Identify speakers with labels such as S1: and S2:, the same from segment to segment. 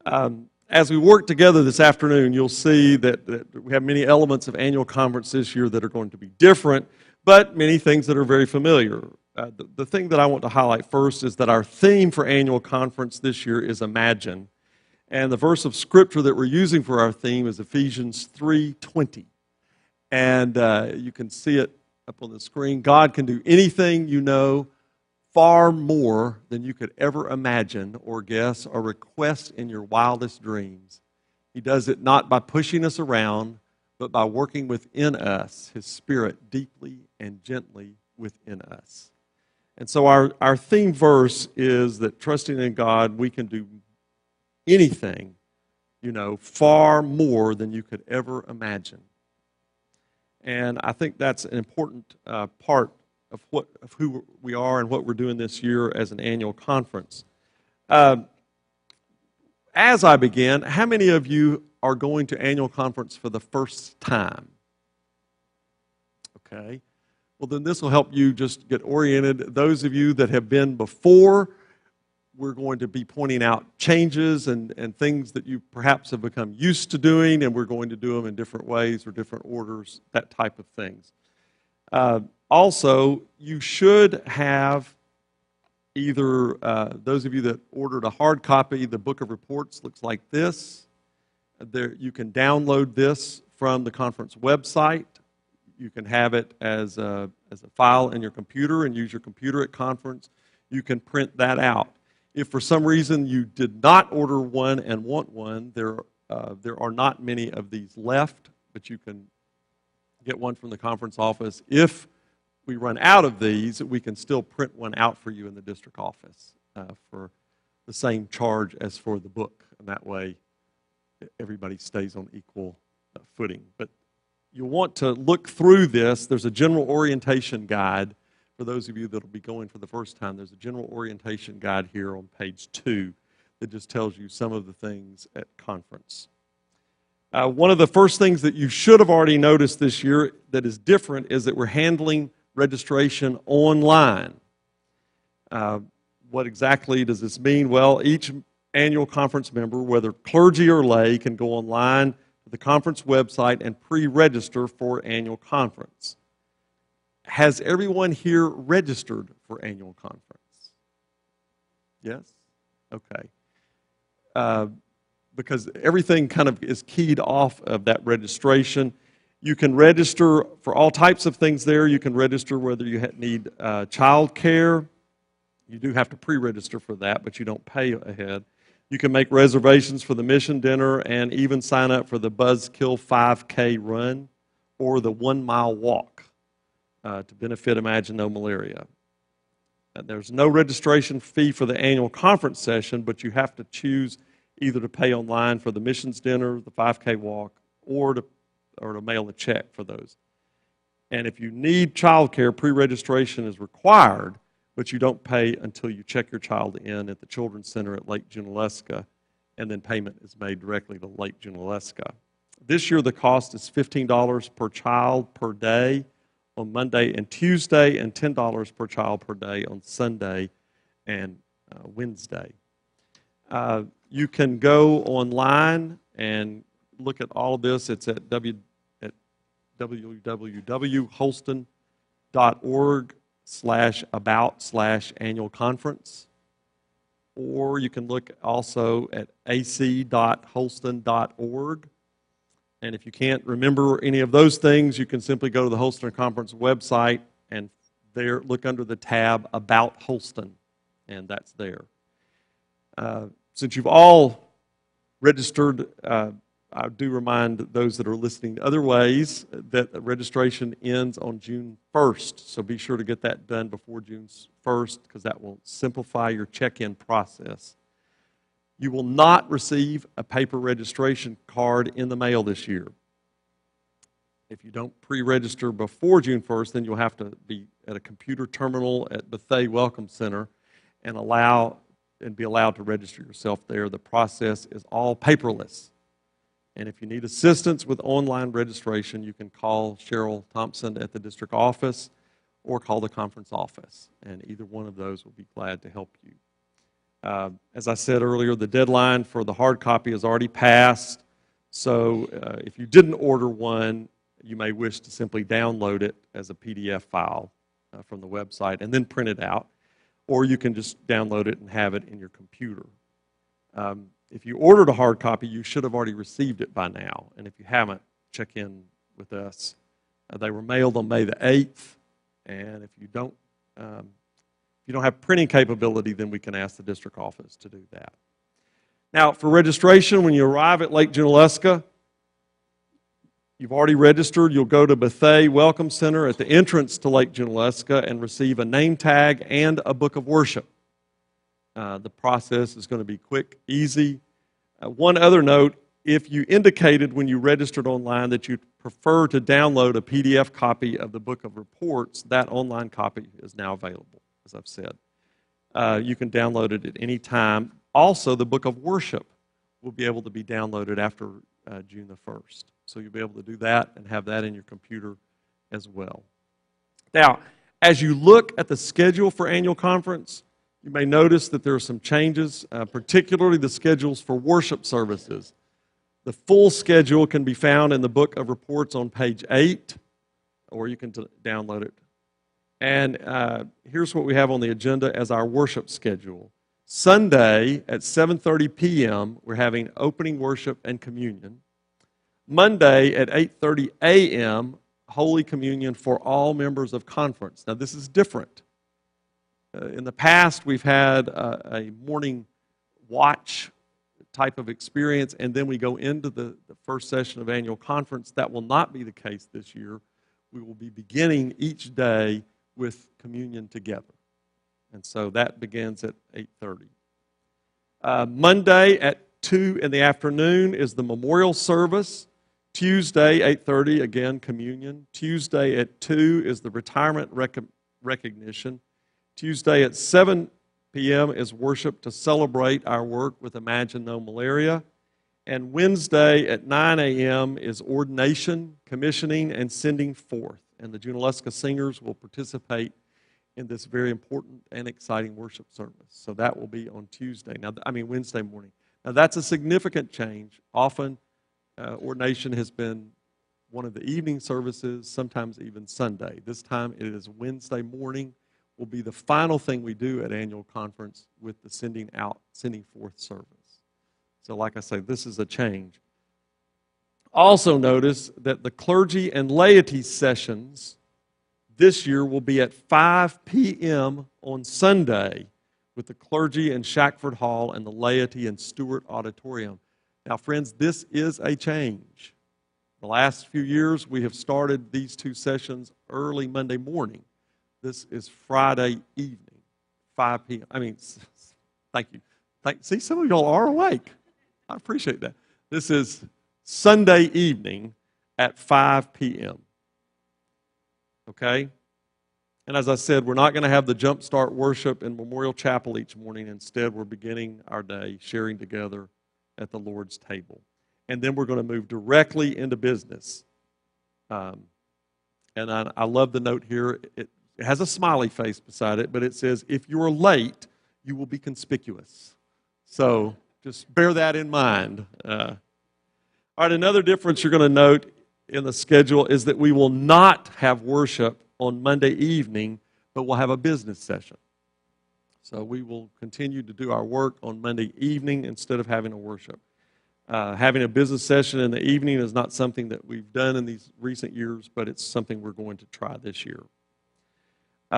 S1: As we work together this afternoon, you'll see that we have many elements of annual conference this year that are going to be different, but many things that are very familiar. The thing that I want to highlight first is that our theme for annual conference this year is Imagine. And the verse of Scripture that we're using for our theme is Ephesians 3:20. And you can see it up on the screen. God can do anything you know, far more than you could ever imagine or guess or request in your wildest dreams. He does it not by pushing us around, but by working within us, His Spirit deeply and gently within us. And so our theme verse is that trusting in God, we can do anything, far more than you could ever imagine. And I think that's an important part of who we are and what we're doing this year as an annual conference. As I begin, how many of you are going to annual conference for the first time? Okay. Well, then this will help you just get oriented. Those of you that have been before, we're going to be pointing out changes and things that you perhaps have become used to doing, and we're going to do them in different ways or different orders, that type of things. Also, you should have either, those of you that ordered a hard copy, the book of reports looks like this. You can download this from the conference website. You can have it as a file in your computer and use your computer at conference. You can print that out. If for some reason you did not order one and want one, there are not many of these left, but you can get one from the conference office. If we run out of these, we can still print one out for you in the district office for the same charge as for the book. And that way, everybody stays on equal footing. But you'll want to look through this. There's a general orientation guide. For those of you that will be going for the first time, there's a general orientation guide here on page 2 that just tells you some of the things at conference. One of the first things that you should have already noticed this year that is different is that we're handling registration online. What exactly does this mean? Well, each annual conference member, whether clergy or lay, can go online to the conference website and pre-register for annual conference. Has everyone here registered for annual conference? Yes? Okay. Because everything kind of is keyed off of that registration. You can register for all types of things there. You can register whether you need child care. You do have to pre-register for that, but you don't pay ahead. You can make reservations for the mission dinner and even sign up for the Buzzkill 5K run or the 1-mile walk to benefit Imagine No Malaria. There's no registration fee for the annual conference session, but you have to choose either to pay online for the missions dinner, the 5K walk, or to mail a check for those. And if you need child care, pre-registration is required, but you don't pay until you check your child in at the Children's Center at Lake Junaluska, and then payment is made directly to Lake Junaluska. This year, the cost is $15 per child per day on Monday and Tuesday, and $10 per child per day on Sunday and Wednesday. You can go online and look at all of this. It's at www.holston.org/about/annual conference. Or you can look also at ac.holston.org. And if you can't remember any of those things, you can simply go to the Holston Conference website and there look under the tab About Holston, and that's there. Since you've all registered, I do remind those that are listening other ways that registration ends on June 1st. So be sure to get that done before June 1st because that will simplify your check-in process. You will not receive a paper registration card in the mail this year. If you don't pre-register before June 1st, then you'll have to be at a computer terminal at Bethea Welcome Center and be allowed to register yourself there. The process is all paperless. And if you need assistance with online registration, you can call Cheryl Thompson at the district office or call the conference office. And either one of those will be glad to help you. As I said earlier, the deadline for the hard copy has already passed, so if you didn't order one, you may wish to simply download it as a PDF file from the website and then print it out, or you can just download it and have it in your computer. If you ordered a hard copy, you should have already received it by now, and if you haven't, check in with us. They were mailed on May the 8th, and if you don't have printing capability, then we can ask the district office to do that. Now, for registration, when you arrive at Lake Junaluska, you've already registered. You'll go to Bethea Welcome Center at the entrance to Lake Junaluska and receive a name tag and a book of worship. The process is going to be quick, easy. One other note, if you indicated when you registered online that you prefer to download a PDF copy of the book of reports, that online copy is now available, as I've said. You can download it at any time. Also, the book of worship will be able to be downloaded after June the 1st. So you'll be able to do that and have that in your computer as well. Now, as you look at the schedule for annual conference, you may notice that there are some changes, particularly the schedules for worship services. The full schedule can be found in the book of reports on page 8, or you can download it. And here's what we have on the agenda as our worship schedule. Sunday at 7:30 p.m., we're having opening worship and communion. Monday at 8:30 a.m., Holy Communion for all members of conference. Now, this is different. In the past, we've had a morning watch type of experience, and then we go into the first session of annual conference. That will not be the case this year. We will be beginning each day with communion together. And so that begins at 8:30. Monday at 2 in the afternoon is the memorial service. Tuesday, 8:30, again, communion. Tuesday at 2 is the retirement recognition. Tuesday at 7 p.m. is worship to celebrate our work with Imagine No Malaria. And Wednesday at 9 a.m. is ordination, commissioning, and sending forth. And the Junaluska singers will participate in this very important and exciting worship service. So that will be on Wednesday morning. Now that's a significant change. Often ordination has been one of the evening services, sometimes even Sunday. This time it is Wednesday morning. Will be the final thing we do at annual conference with the sending forth service. So like I say, this is a change. Also notice that the clergy and laity sessions this year will be at 5 p.m. on Sunday with the clergy in Shackford Hall and the laity in Stewart Auditorium. Now, friends, this is a change. The last few years, we have started these two sessions early Monday morning. This is Friday evening, 5 p.m. Thank you. See, some of y'all are awake. I appreciate that. This is Sunday evening at 5 p.m. Okay? And as I said, we're not going to have the jumpstart worship in Memorial Chapel each morning. Instead, we're beginning our day sharing together at the Lord's table. And then we're going to move directly into business. And I love the note here. It has a smiley face beside it, but it says, if you're late, you will be conspicuous. So just bear that in mind. All right, another difference you're going to note in the schedule is that we will not have worship on Monday evening, but we'll have a business session. So we will continue to do our work on Monday evening instead of having a worship. Having a business session in the evening is not something that we've done in these recent years, but it's something we're going to try this year.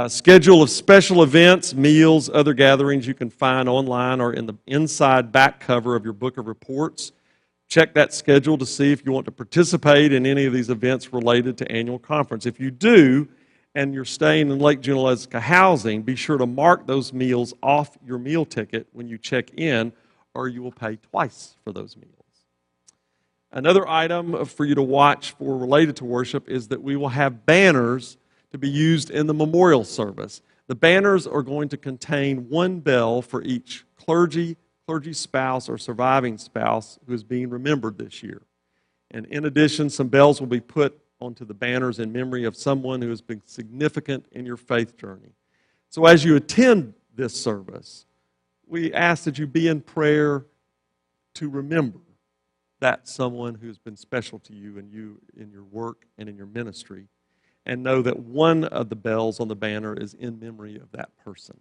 S1: Schedule of special events, meals, other gatherings you can find online or in the inside back cover of your book of reports. Check that schedule to see if you want to participate in any of these events related to annual conference. If you do, and you're staying in Lake Junaluska housing, be sure to mark those meals off your meal ticket when you check in, or you will pay twice for those meals. Another item for you to watch for related to worship is that we will have banners to be used in the memorial service. The banners are going to contain one bell for each clergy spouse, or surviving spouse who is being remembered this year. And in addition, some bells will be put onto the banners in memory of someone who has been significant in your faith journey. So as you attend this service, we ask that you be in prayer to remember that someone who's been special to you in your work and in your ministry, and know that one of the bells on the banner is in memory of that person.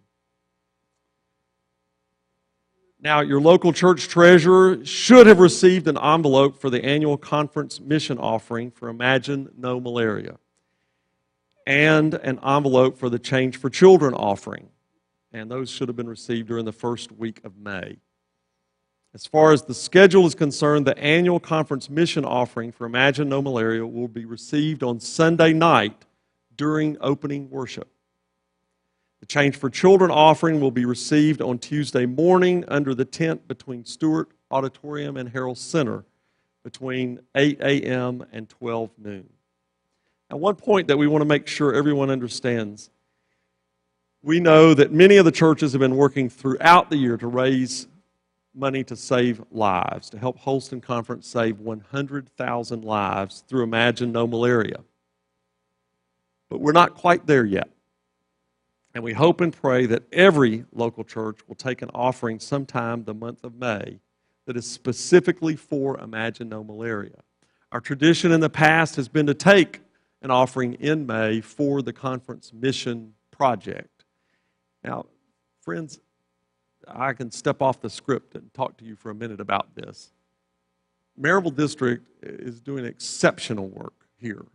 S1: Now, your local church treasurer should have received an envelope for the annual conference mission offering for Imagine No Malaria, and an envelope for the Change for Children offering. And those should have been received during the first week of May. As far as the schedule is concerned, the annual conference mission offering for Imagine No Malaria will be received on Sunday night during opening worship. The Change for Children offering will be received on Tuesday morning under the tent between Stewart Auditorium and Harrell Center between 8 a.m. and 12 noon. Now, one point that we want to make sure everyone understands, we know that many of the churches have been working throughout the year to raise money to save lives, to help Holston Conference save 100,000 lives through Imagine No Malaria. But we're not quite there yet. And we hope and pray that every local church will take an offering sometime the month of May that is specifically for Imagine No Malaria. Our tradition in the past has been to take an offering in May for the conference mission project. Now, friends, I can step off the script and talk to you for a minute about this. Maryville District is doing exceptional work here.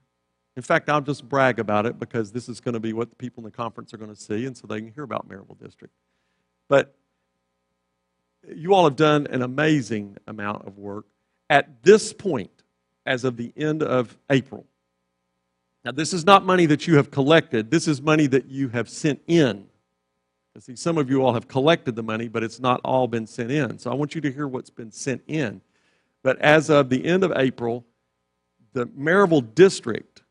S1: In fact, I'll just brag about it because this is going to be what the people in the conference are going to see, and so they can hear about Maryville District. But you all have done an amazing amount of work. At this point, as of the end of April, now this is not money that you have collected. This is money that you have sent in. See, some of you all have collected the money, but it's not all been sent in. So I want you to hear what's been sent in. But as of the end of April, the Maryville District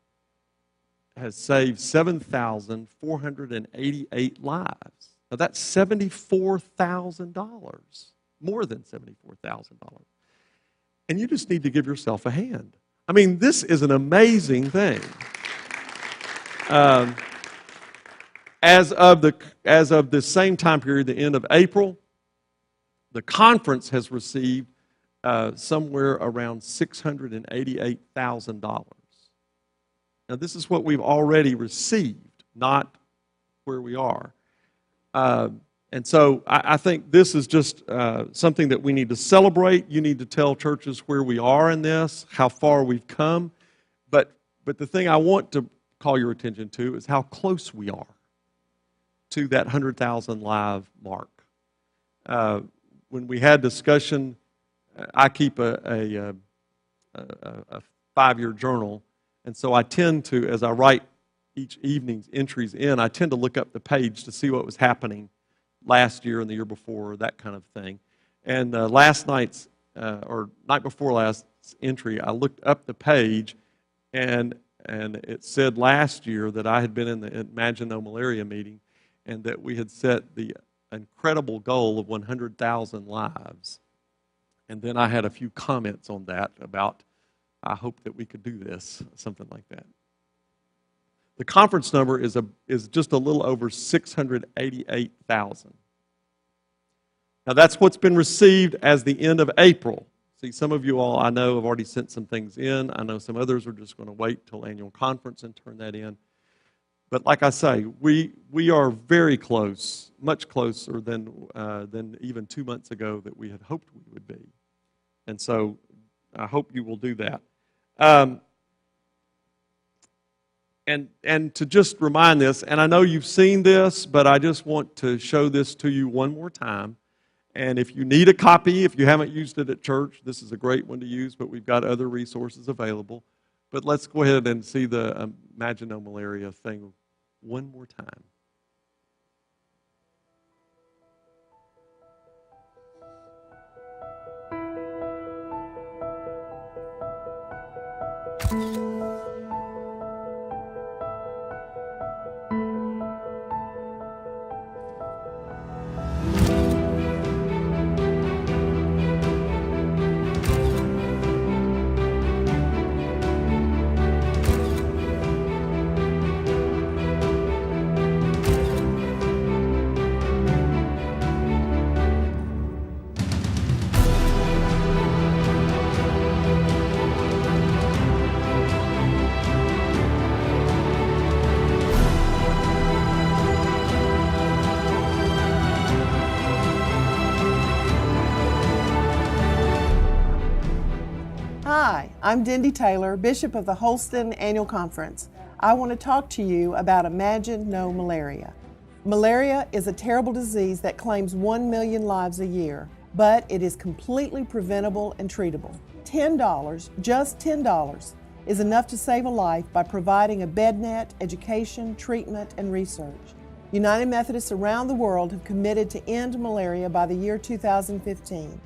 S1: has saved 7,488 lives. Now that's $74,000, more than $74,000. And you just need to give yourself a hand. I mean, this is an amazing thing. As of the same time period, the end of April, the conference has received somewhere around $688,000. Now, this is what we've already received, not where we are. And so I think this is just something that we need to celebrate. You need to tell churches where we are in this, how far we've come. But the thing I want to call your attention to is how close we are to that 100,000 live mark. When we had discussion, I keep a 5-year journal, and so I tend to, as I write each evening's entries in, I tend to look up the page to see what was happening last year and the year before, that kind of thing. And last night's, or night before last entry, I looked up the page, and it said last year that I had been in the Imagine No Malaria meeting, and that we had set the incredible goal of 100,000 lives. And then I had a few comments on that about, I hope that we could do this, something like that. The conference number is just a little over 688,000. Now that's what's been received as the end of April. See, some of you all I know have already sent some things in. I know some others are just going to wait till annual conference and turn that in. But like I say, we are very close, much closer than even 2 months ago that we had hoped we would be. And so I hope you will do that. And to just remind this, and I know you've seen this, but I just want to show this to you one more time. And if you need a copy, if you haven't used it at church, this is a great one to use, but we've got other resources available. But let's go ahead and see the Imagine No Malaria thing one more time.
S2: I'm Dindy Taylor, Bishop of the Holston Annual Conference. I want to talk to you about Imagine No Malaria. Malaria is a terrible disease that claims 1 million lives a year, but it is completely preventable and treatable. $10, just $10, is enough to save a life by providing a bed net, education, treatment, and research. United Methodists around the world have committed to end malaria by the year 2015.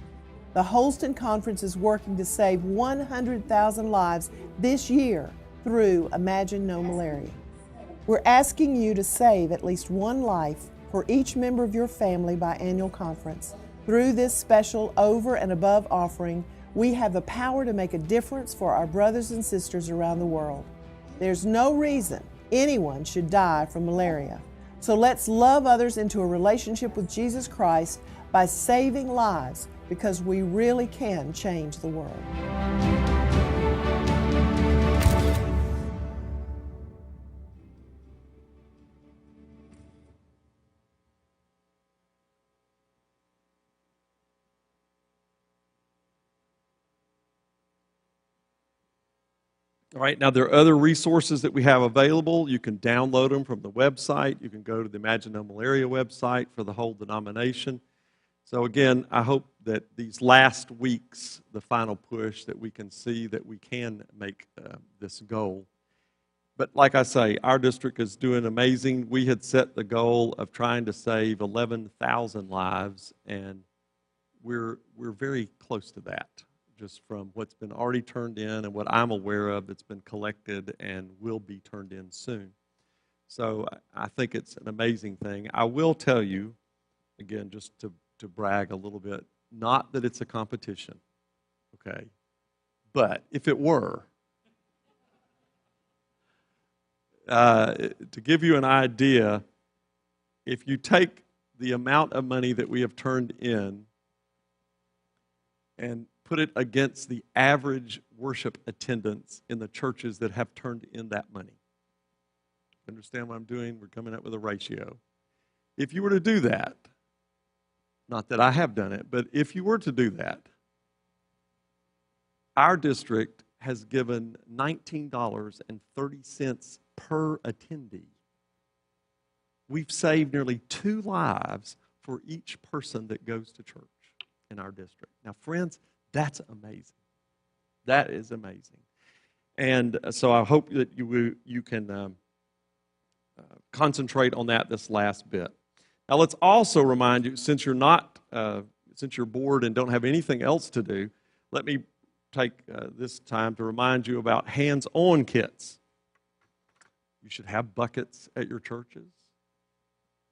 S2: The Holston Conference is working to save 100,000 lives this year through Imagine No Malaria. We're asking you to save at least one life for each member of your family by annual conference. Through this special over and above offering, we have the power to make a difference for our brothers and sisters around the world. There's no reason anyone should die from malaria. So let's love others into a relationship with Jesus Christ by saving lives, because we really can change the world.
S1: All right, now there are other resources that we have available. You can download them from the website. You can go to the Imagine No Malaria website for the whole denomination. So again, I hope that these last weeks, the final push, that we can see that we can make this goal. But like I say, our district is doing amazing. We had set the goal of trying to save 11,000 lives, and we're very close to that, just from what's been already turned in and what I'm aware of that's been collected and will be turned in soon. So I think it's an amazing thing. I will tell you, again, just to brag a little bit, not that it's a competition, okay? But if it were, to give you an idea, if you take the amount of money that we have turned in and put it against the average worship attendance in the churches that have turned in that money. Understand what I'm doing? We're coming up with a ratio. If you were to do that, not that I have done it, but if you were to do that, our district has given $19.30 per attendee. We've saved nearly 2 lives for each person that goes to church in our district. Now, friends, that's amazing. That is amazing. And so I hope that you can concentrate on that this last bit. Now, let's also remind you, since you're bored and don't have anything else to do, let me take this time to remind you about hands-on kits. You should have buckets at your churches.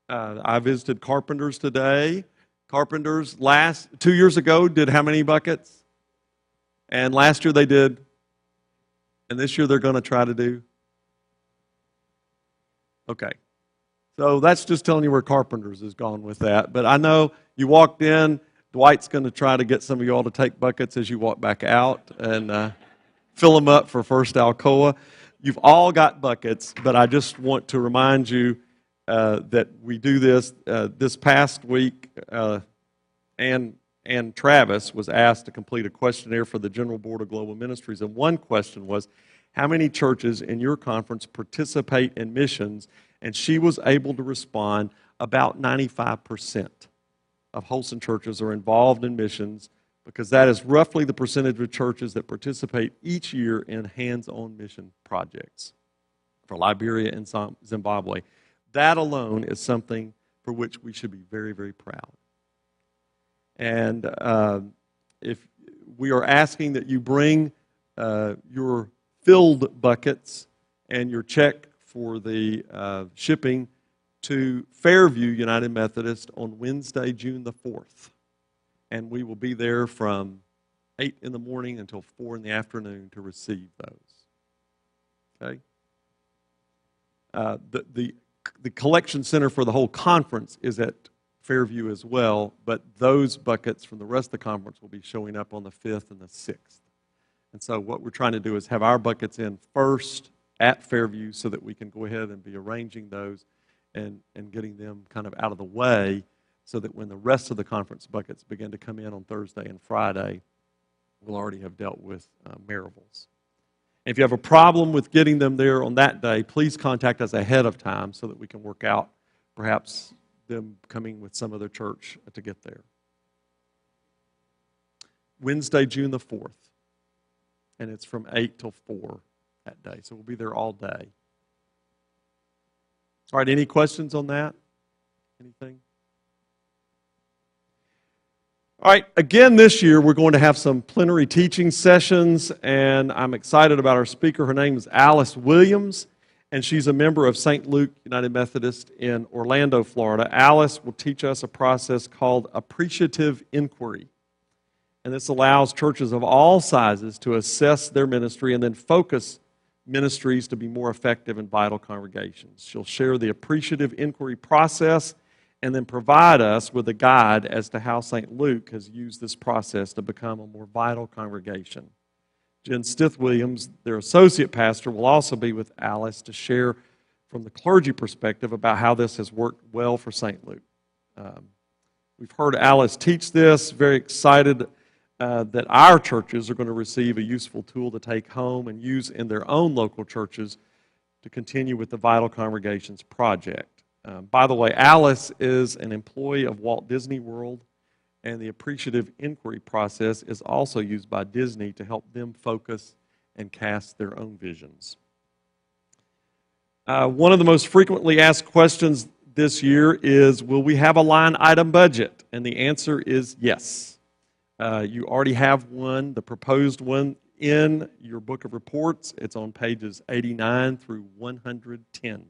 S1: I visited Carpenters today. Carpenters 2 years ago did how many buckets? And last year they did. And this year they're going to try to do? Okay. So that's just telling you where Carpenters has gone with that. But I know you walked in. Dwight's going to try to get some of you all to take buckets as you walk back out and fill them up for First Alcoa. You've all got buckets, but I just want to remind you that we do this. This past week, and Travis was asked to complete a questionnaire for the General Board of Global Ministries, and one question was, how many churches in your conference participate in missions? And she was able to respond, about 95% of Holston churches are involved in missions, because that is roughly the percentage of churches that participate each year in hands-on mission projects for Liberia and Zimbabwe. That alone is something for which we should be very, very proud. And if we are asking that you bring your filled buckets and your check for the shipping to Fairview United Methodist on Wednesday, June the 4th. And we will be there from 8 in the morning until 4 in the afternoon to receive those. Okay? The collection center for the whole conference is at Fairview as well, but those buckets from the rest of the conference will be showing up on the 5th and the 6th. And so what we're trying to do is have our buckets in first at Fairview so that we can go ahead and be arranging those and getting them kind of out of the way so that when the rest of the conference buckets begin to come in on Thursday and Friday, we'll already have dealt with Maribel's. If you have a problem with getting them there on that day, please contact us ahead of time so that we can work out perhaps them coming with some other church to get there. Wednesday, June the 4th, and it's from 8 till 4 that day, so we'll be there all day. All right, any questions on that? Anything? All right, again this year we're going to have some plenary teaching sessions, and I'm excited about our speaker. Her name is Alice Williams, and she's a member of St. Luke United Methodist in Orlando, Florida. Alice will teach us a process called appreciative inquiry, and this allows churches of all sizes to assess their ministry and then focus ministries to be more effective in vital congregations. She'll share the appreciative inquiry process and then provide us with a guide as to how St. Luke has used this process to become a more vital congregation. Jen Stith-Williams, their associate pastor, will also be with Alice to share from the clergy perspective about how this has worked well for St. Luke. We've heard Alice teach this, very excited that our churches are going to receive a useful tool to take home and use in their own local churches to continue with the Vital Congregations project. By the way, Alice is an employee of Walt Disney World, and the appreciative inquiry process is also used by Disney to help them focus and cast their own visions. One of the most frequently asked questions this year is, will we have a line item budget? And the answer is yes. You already have one, the proposed one, in your book of reports. It's on pages 89 through 110.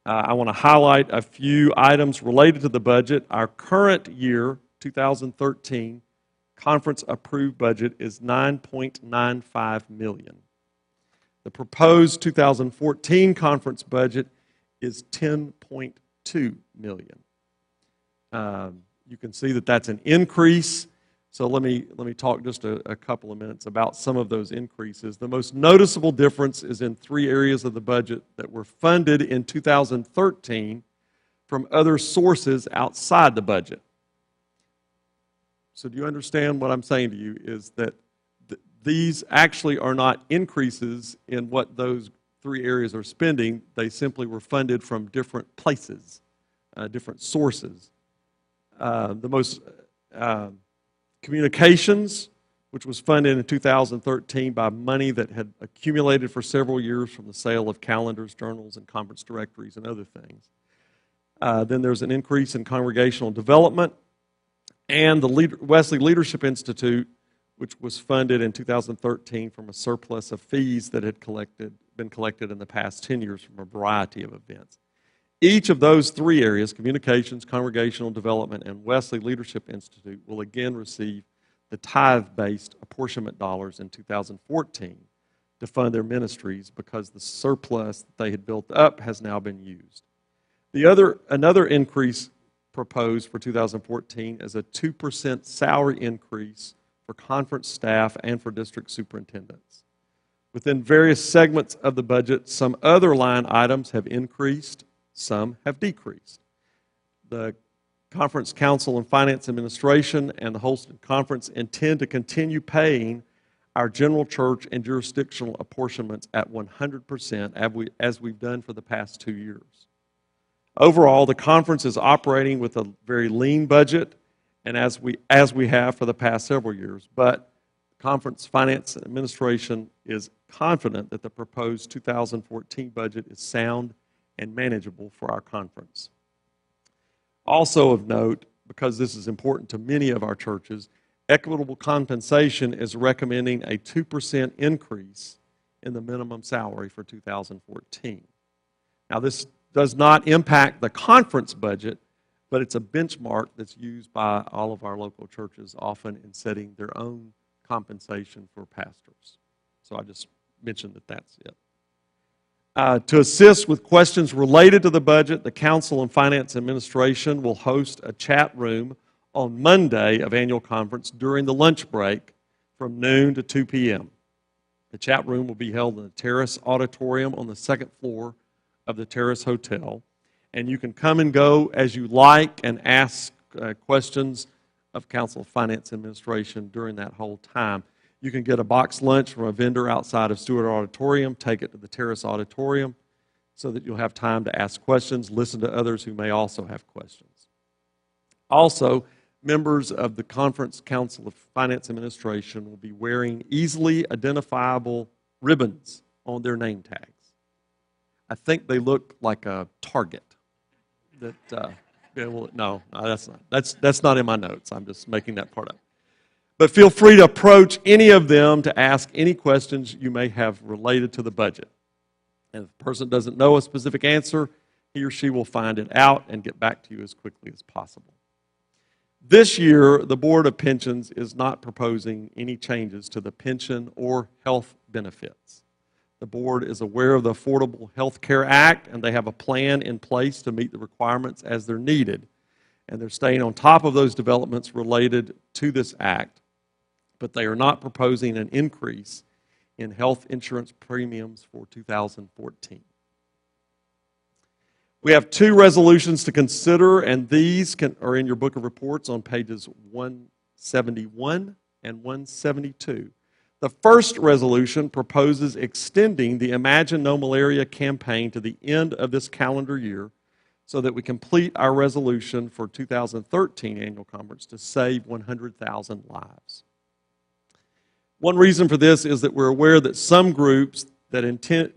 S1: I want to highlight a few items related to the budget. Our current year, 2013, conference-approved budget is $9.95 million. The proposed 2014 conference budget is $10.2 million. You can see that that's an increase. So let me talk just a couple of minutes about some of those increases. The most noticeable difference is in three areas of the budget that were funded in 2013 from other sources outside the budget. So do you understand what I'm saying to you is that these actually are not increases in what those three areas are spending. They simply were funded from different places, different sources. The most communications, which was funded in 2013 by money that had accumulated for several years from the sale of calendars, journals, and conference directories and other things. Then there's an increase in congregational development, and the Wesley Leadership Institute, which was funded in 2013 from a surplus of fees that had been collected in the past 10 years from a variety of events. Each of those three areas, communications, congregational development, and Wesley Leadership Institute, will again receive the tithe-based apportionment dollars in 2014 to fund their ministries because the surplus that they had built up has now been used. Another increase proposed for 2014 is a 2% salary increase for conference staff and for district superintendents. Within various segments of the budget, some other line items have increased, some have decreased. The Conference Council and Finance Administration and the Holston Conference intend to continue paying our general church and jurisdictional apportionments at 100% as we've done for the past 2 years. Overall, the conference is operating with a very lean budget, and as we have for the past several years, but Conference Finance and Administration is confident that the proposed 2014 budget is sound and manageable for our conference. Also of note, because this is important to many of our churches, Equitable Compensation is recommending a 2% increase in the minimum salary for 2014. Now, this does not impact the conference budget, but it's a benchmark that's used by all of our local churches often in setting their own compensation for pastors. So I just mentioned that that's it. To assist with questions related to the budget, the Council and Finance Administration will host a chat room on Monday of annual conference during the lunch break from noon to 2 p.m. The chat room will be held in the Terrace Auditorium on the second floor of the Terrace Hotel, and you can come and go as you like and ask questions of Council of Finance Administration during that whole time. You can get a boxed lunch from a vendor outside of Stewart Auditorium, take it to the Terrace Auditorium so that you'll have time to ask questions, listen to others who may also have questions. Also, members of the Conference Council of Finance Administration will be wearing easily identifiable ribbons on their name tags. I think they look like a target. No, that's not in my notes. I'm just making that part up. But feel free to approach any of them to ask any questions you may have related to the budget. And if the person doesn't know a specific answer, he or she will find it out and get back to you as quickly as possible. This year, the Board of Pensions is not proposing any changes to the pension or health benefits. The board is aware of the Affordable Health Care Act, and they have a plan in place to meet the requirements as they're needed. And they're staying on top of those developments related to this act, but they are not proposing an increase in health insurance premiums for 2014. We have two resolutions to consider, and these are in your book of reports on pages 171 and 172. The first resolution proposes extending the Imagine No Malaria campaign to the end of this calendar year so that we complete our resolution for 2013 annual conference to save 100,000 lives. One reason for this is that we're aware that some groups that intended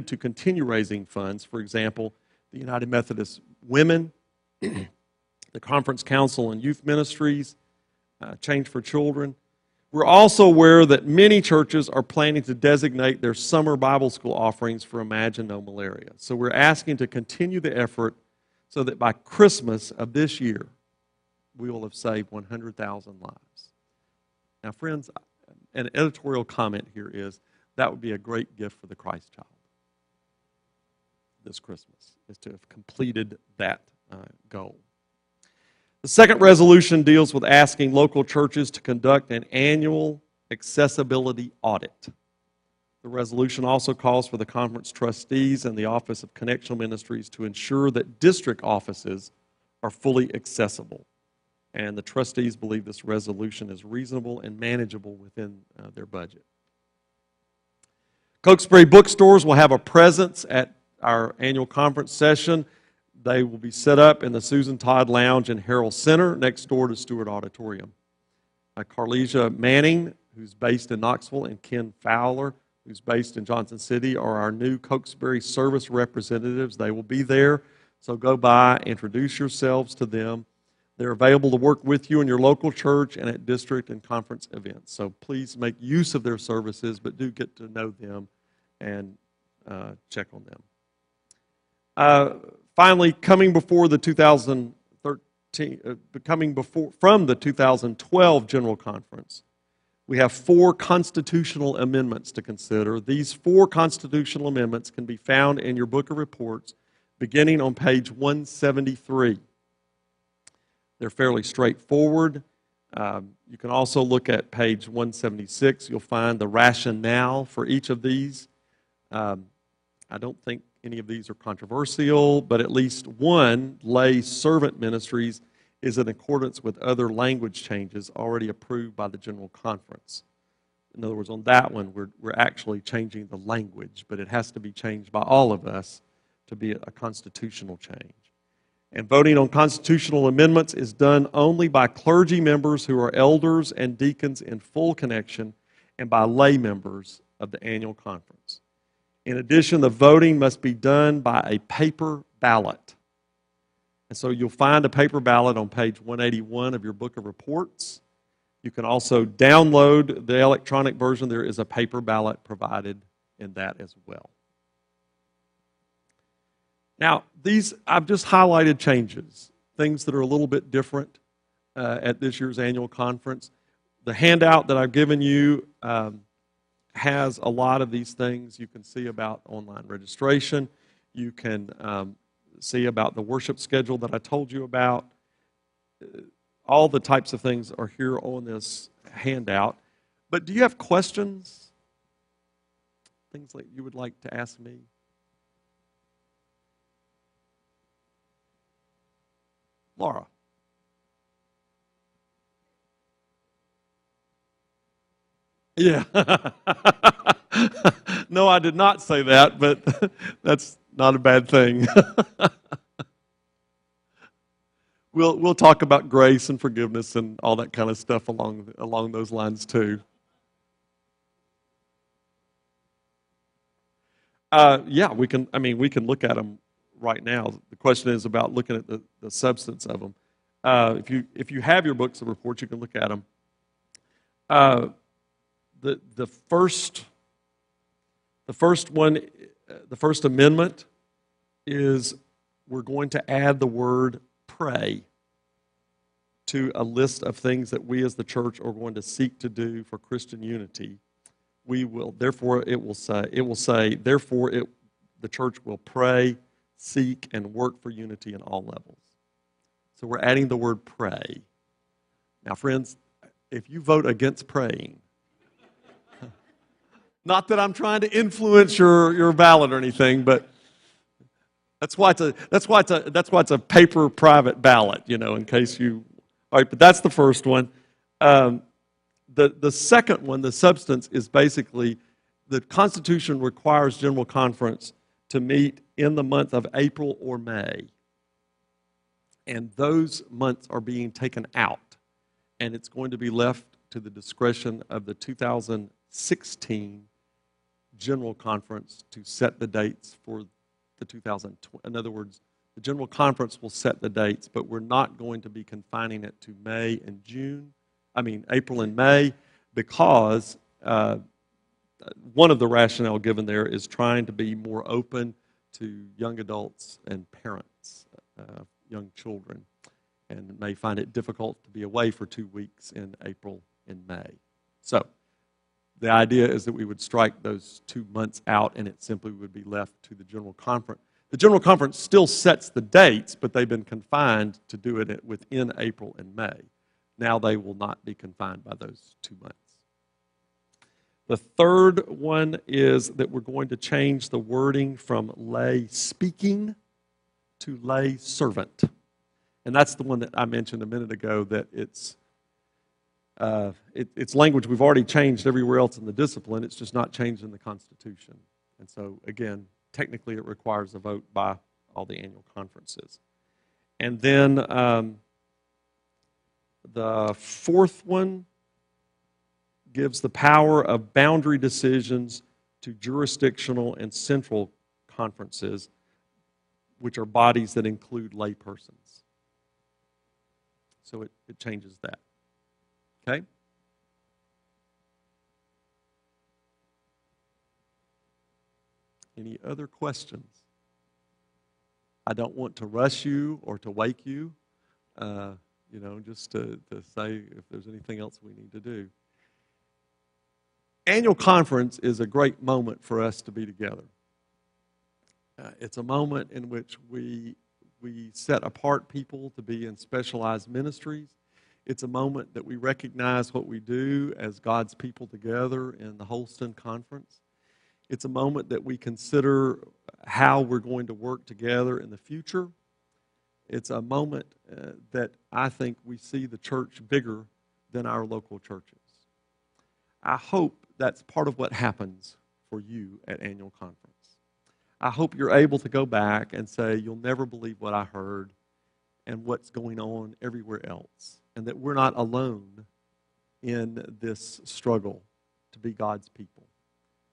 S1: to continue raising funds, for example, the United Methodist Women, the Conference Council and Youth Ministries, Change for Children. We're also aware that many churches are planning to designate their summer Bible school offerings for Imagine No Malaria. So we're asking to continue the effort so that by Christmas of this year, we will have saved 100,000 lives. Now, friends, an editorial comment here is that would be a great gift for the Christ child this Christmas, is to have completed that goal. The second resolution deals with asking local churches to conduct an annual accessibility audit. The resolution also calls for the conference trustees and the Office of Connectional Ministries to ensure that district offices are fully accessible. And the trustees believe this resolution is reasonable and manageable within their budget. Cokesbury bookstores will have a presence at our annual conference session. They will be set up in the Susan Todd Lounge in Harrell Center next door to Stewart Auditorium. Carlesia Manning, who's based in Knoxville, and Ken Fowler, who's based in Johnson City, are our new Cokesbury service representatives. They will be there, so go by, introduce yourselves to them. They're available to work with you in your local church and at district and conference events. So please make use of their services, but do get to know them and check on them. Finally, coming from the 2012 General Conference, we have 4 constitutional amendments to consider. These 4 constitutional amendments can be found in your book of reports beginning on page 173. They're fairly straightforward. You can also look at page 176. You'll find the rationale for each of these. I don't think any of these are controversial, but at least one, lay servant ministries, is in accordance with other language changes already approved by the General Conference. In other words, on that one, we're actually changing the language, but it has to be changed by all of us to be a constitutional change. And voting on constitutional amendments is done only by clergy members who are elders and deacons in full connection and by lay members of the annual conference. In addition, the voting must be done by a paper ballot. And so you'll find a paper ballot on page 181 of your book of reports. You can also download the electronic version. There is a paper ballot provided in that as well. Now, these, I've just highlighted changes, things that are a little bit different at this year's annual conference. The handout that I've given you has a lot of these things. You can see about online registration. You can see about the worship schedule that I told you about. All the types of things are here on this handout. But do you have questions? Things that you would like to ask me? Laura. Yeah. No, I did not say that, but that's not a bad thing. We'll talk about grace and forgiveness and all that kind of stuff along those lines too. Yeah, we can. I mean, we can look at them right now. The question is about looking at the substance of them. If you have your books of reports, you can look at them. Uh, the first one, the First Amendment is we're going to add the word pray to a list of things that we as the church are going to seek to do for Christian unity. We will, therefore, it will say, therefore, the church will pray, seek, and work for unity in all levels. So we're adding the word pray. Now, friends, if you vote against praying, not that I'm trying to influence your ballot or anything, but that's why it's a paper private ballot, in case you. All right, but that's the first one. The second one, the substance, is basically the Constitution requires General Conference to meet in the month of April or May. And those months are being taken out. And it's going to be left to the discretion of the 2016 General Conference to set the dates for the 2020. In other words, the General Conference will set the dates, but we're not going to be confining it to April and May, because one of the rationale given there is trying to be more open to young adults and parents, young children, and may find it difficult to be away for 2 weeks in April and May. So the idea is that we would strike those 2 months out, and it simply would be left to the General Conference. The General Conference still sets the dates, but they've been confined to do it within April and May. Now they will not be confined by those 2 months. The third one is that we're going to change the wording from lay speaking to lay servant. And that's the one that I mentioned a minute ago, that it's language we've already changed everywhere else in the discipline. It's just not changed in the Constitution. And so, again, technically it requires a vote by all the annual conferences. And then the fourth one gives the power of boundary decisions to jurisdictional and central conferences, which are bodies that include lay persons. So it changes that. Okay? Any other questions? I don't want to rush you or to wake you, just to say if there's anything else we need to do. Annual conference is a great moment for us to be together. It's a moment in which we set apart people to be in specialized ministries. It's a moment that we recognize what we do as God's people together in the Holston Conference. It's a moment that we consider how we're going to work together in the future. It's a moment that I think we see the church bigger than our local churches. I hope that's part of what happens for you at annual conference. I hope you're able to go back and say, you'll never believe what I heard and what's going on everywhere else, and that we're not alone in this struggle to be God's people,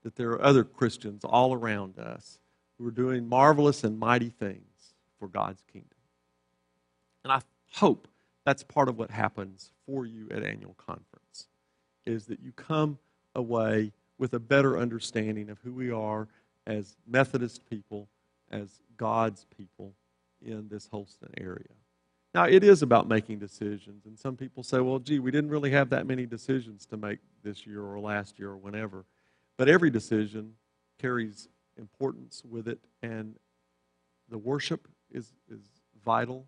S1: that there are other Christians all around us who are doing marvelous and mighty things for God's kingdom. And I hope that's part of what happens for you at annual conference, is that you come away with a better understanding of who we are as Methodist people, as God's people in this Holston area. Now, it is about making decisions, and some people say, well, gee, we didn't really have that many decisions to make this year or last year or whenever. But every decision carries importance with it, and the worship is vital.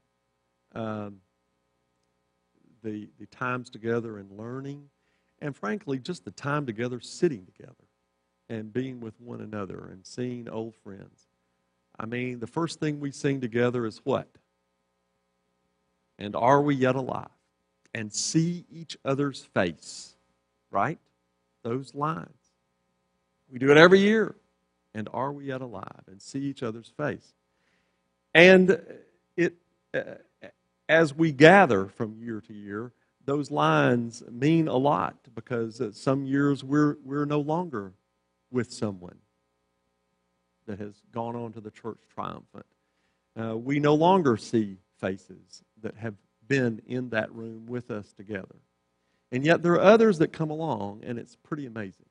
S1: The times together and learning, and frankly, just the time together sitting together and being with one another and seeing old friends. I mean, the first thing we sing together is what? And are we yet alive? And see each other's face, right? those lines. We do it every year. And are we yet alive? And see each other's face. And as we gather from year to year, those lines mean a lot because some years we're no longer with someone that has gone on to the church triumphant. We no longer see faces that have been in that room with us together. And yet there are others that come along, and it's pretty amazing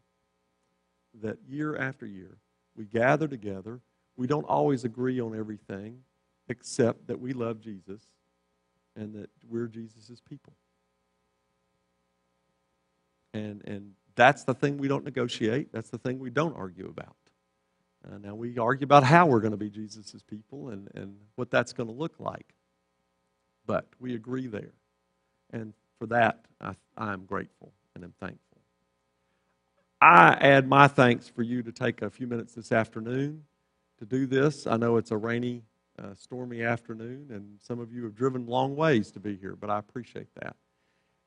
S1: that year after year we gather together. We don't always agree on everything, except that we love Jesus and that we're Jesus' people. And that's the thing we don't negotiate. That's the thing we don't argue about. Now, we argue about how we're going to be Jesus' people and what that's going to look like. But we agree there. And for that, I am grateful and am thankful. I add my thanks for you to take a few minutes this afternoon to do this. I know it's a rainy, stormy afternoon, and some of you have driven long ways to be here, but I appreciate that.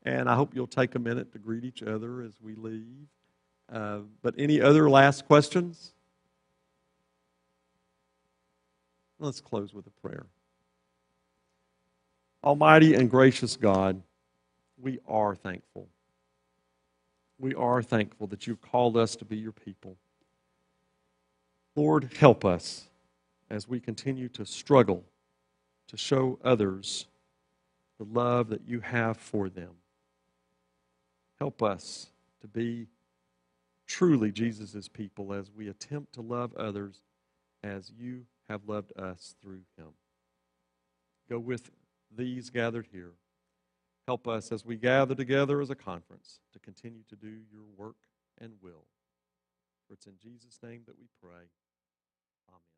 S1: And I hope you'll take a minute to greet each other as we leave. But any other last questions? Let's close with a prayer. Almighty and gracious God, we are thankful. We are thankful that you've called us to be your people. Lord, help us as we continue to struggle to show others the love that you have for them. Help us to be truly Jesus' people as we attempt to love others as you have loved us through him. Go with these gathered here. Help us as we gather together as a conference to continue to do your work and will. For it's in Jesus' name that we pray. Amen.